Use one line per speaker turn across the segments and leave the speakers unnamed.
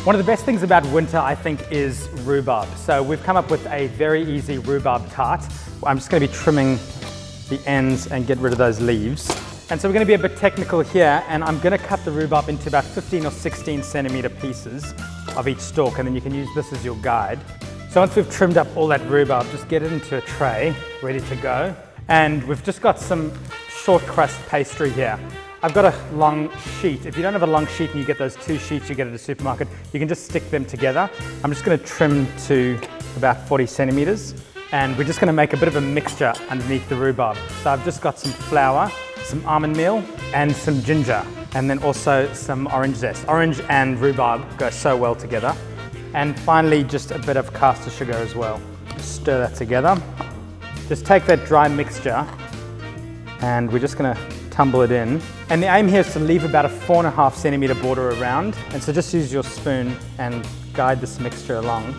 One of the best things about winter, I think, is rhubarb. So we've come up with a very easy rhubarb tart. I'm just going to be trimming the ends and get rid of those leaves. And so we're going to be a bit technical here, and I'm going to cut the rhubarb into about 15 or 16 centimeter pieces of each stalk, and then you can use this as your guide. So once we've trimmed up all that rhubarb, just get it into a tray, ready to go. And we've just got some short crust pastry here. I've got a long sheet. If you don't have a long sheet and you get those 2 sheets you get at a supermarket, you can just stick them together. I'm just going to trim to about 40 centimeters, and we're just going to make a bit of a mixture underneath the rhubarb. So I've just got some flour, some almond meal, and some ginger, and then also some orange zest. Orange and rhubarb go so well together. And finally, just a bit of caster sugar as well. Just stir that together. Just take that dry mixture, and we're just going to tumble it in. And the aim here is to leave about a 4.5 centimeter border around. And so just use your spoon and guide this mixture along.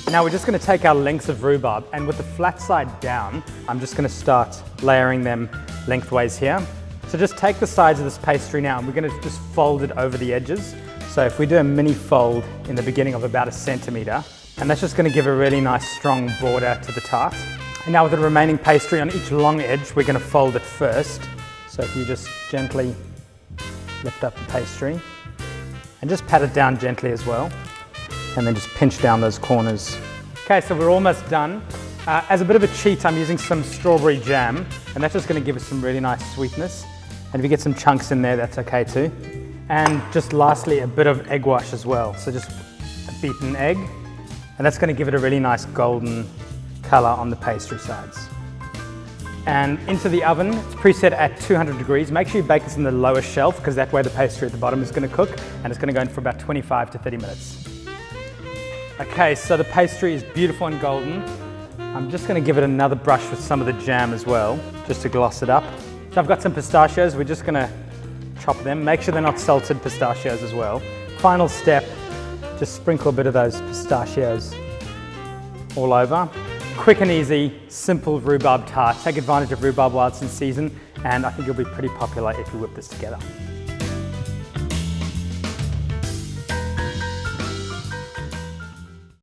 Now we're just going to take our lengths of rhubarb, and with the flat side down, I'm just going to start layering them lengthways here. So just take the sides of this pastry now, and we're going to just fold it over the edges. So if we do a mini fold in the beginning of about 1 centimeter, and that's just going to give a really nice strong border to the tart. And now with the remaining pastry on each long edge, we're going to fold it first. So if you just gently lift up the pastry and just pat it down gently as well, and then just pinch down those corners. Okay, so we're almost done. As a bit of a cheat, I'm using some strawberry jam, and that's just going to give us some really nice sweetness. And if you get some chunks in there, that's okay too. And just lastly, a bit of egg wash as well. So just a beaten egg, and that's going to give it a really nice golden color on the pastry sides. And into the oven, it's preset at 200 degrees. Make sure you bake this in the lower shelf, because that way the pastry at the bottom is going to cook, and it's going to go in for about 25 to 30 minutes. Okay, so the pastry is beautiful and golden. I'm just going to give it another brush with some of the jam as well, just to gloss it up. So I've got some pistachios. We're just going to chop them. Make sure they're not salted pistachios as well. Final step, just sprinkle a bit of those pistachios all over. Quick and easy, simple rhubarb tart. Take advantage of rhubarb while it's in season, and I think it'll be pretty popular if you whip this together.